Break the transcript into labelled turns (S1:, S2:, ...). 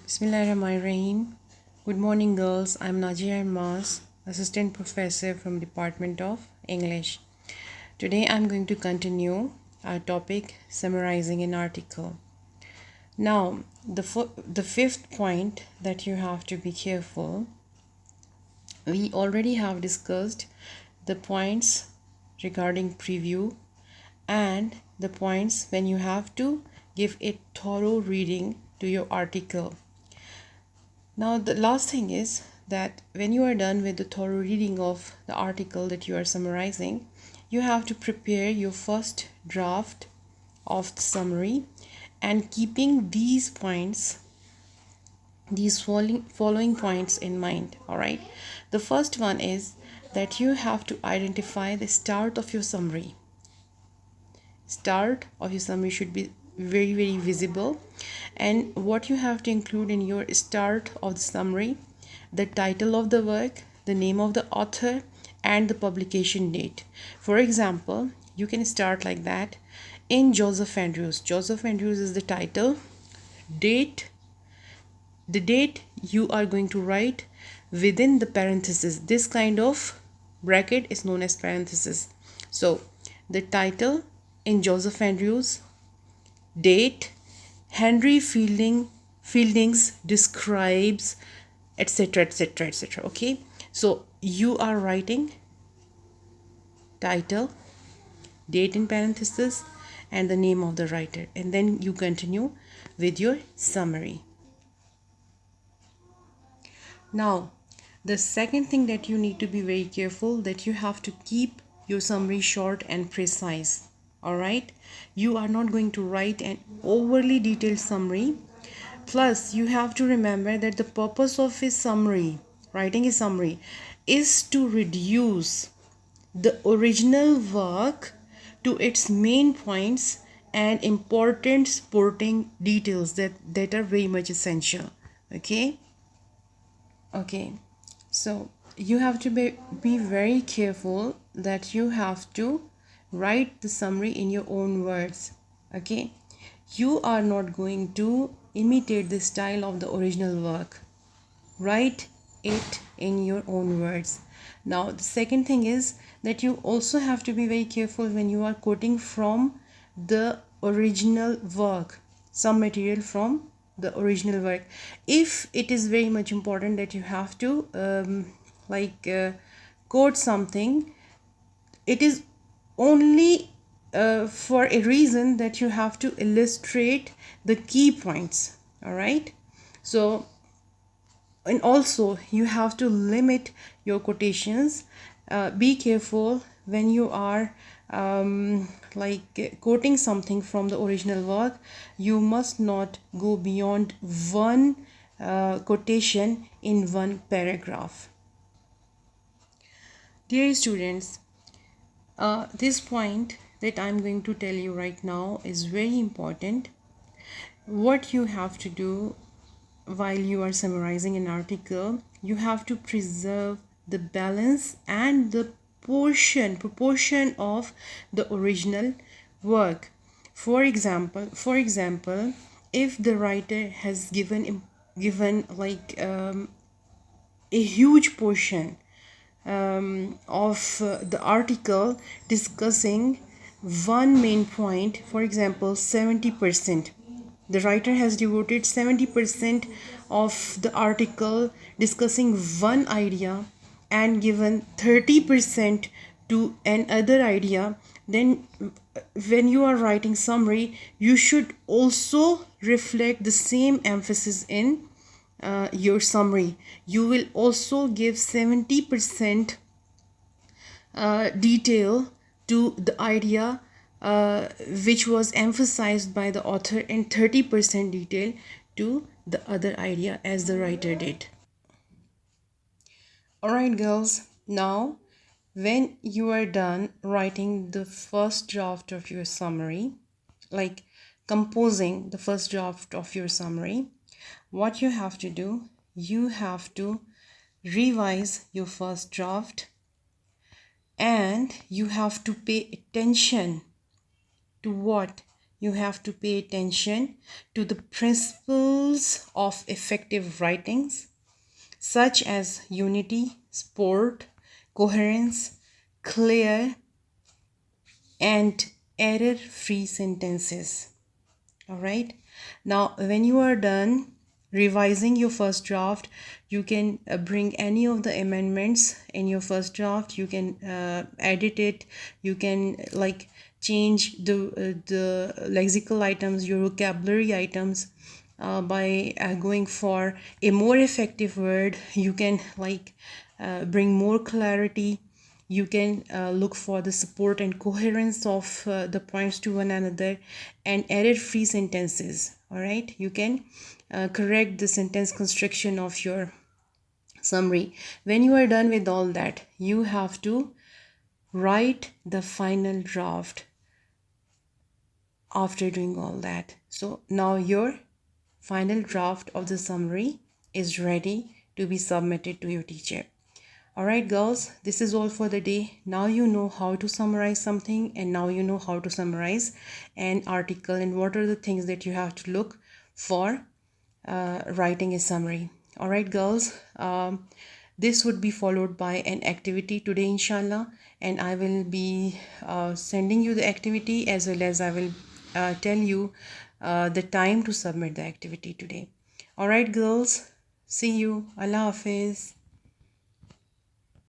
S1: Bismillahirrahmanirrahim. Good morning, girls. I'm Najia Mas, Assistant Professor from Department of English. Today I'm going to continue our topic summarizing an article. Now, the fifth point that you have to be careful. We already have discussed the points regarding preview and the points when you have to give a thorough reading to your article. Now, the last thing is that when you are done with the thorough reading of the article that you are summarizing, you have to prepare your first draft of the summary and keeping these points, these following points in mind. All right. The first one is that you have to identify the start of your summary. Start of your summary should be very visible, and what you have to include in your start of the summary: the title of the work, the name of the author, and the publication date. For example, you can start like that: in Joseph Andrews. Joseph Andrews is the title. Date, the date you are going to write within the parenthesis. This kind of bracket is known as parenthesis. So the title: in Joseph Andrews, date, Henry Fielding's describes, etc, etc, etc. Okay, so you are writing title, date in parenthesis, and the name of the writer, and then you continue with your summary. Now, the second thing that you need to be very careful, that you have to keep your summary short and precise. All right, you are not going to write an overly detailed summary. Plus, you have to remember that the purpose of a summary, writing a summary, is to reduce the original work to its main points and important supporting details that are very much essential. Okay, so you have to be very careful that you have to write the summary in your own words. Okay, you are not going to imitate the style of the original work. Write it in your own words. Now, the second thing is that you also have to be very careful when you are quoting from the original work, some material from the original work. If it is very much important that you have to quote something, it is only for a reason that you have to illustrate the key points. All right, so, and also you have to limit your quotations. Be careful when you are quoting something from the original work. You must not go beyond one quotation in one paragraph. Dear students, this point that I'm going to tell you right now is very important. What you have to do while you are summarizing an article, you have to preserve the balance and the proportion of the original work. For example, if the writer has given a huge portion of the article discussing one main point, for example 70%, the writer has devoted 70% of the article discussing one idea and given 30% to another idea, then when you are writing summary, you should also reflect the same emphasis in your summary. You will also give 70% detail to the idea which was emphasized by the author, and 30% detail to the other idea as the writer did. Alright girls, now when you are done writing the first draft of your summary, like composing the first draft of your summary, what you have to do, you have to revise your first draft, and you have to pay attention to what you have to pay attention to the principles of effective writings, such as unity, sport, coherence, clear, and error-free sentences. All right. Now, when you are done revising your first draft, you can bring any of the amendments in your first draft. You can edit it. You can like change the lexical items, your vocabulary items, by going for a more effective word. You can like bring more clarity. You can look for the support and coherence of the points to one another, and error-free sentences. All right, you can correct the sentence construction of your summary. When you are done with all that, you have to write the final draft after doing all that. So now your final draft of the summary is ready to be submitted to your teacher. All right, girls, this is all for the day. Now you know how to summarize something, and now you know how to summarize an article, and what are the things that you have to look for writing a summary. All right, girls, this would be followed by an activity today, inshallah, and I will be sending you the activity, as well as I will tell you the time to submit the activity today. All right, girls, see you. Allah Hafiz.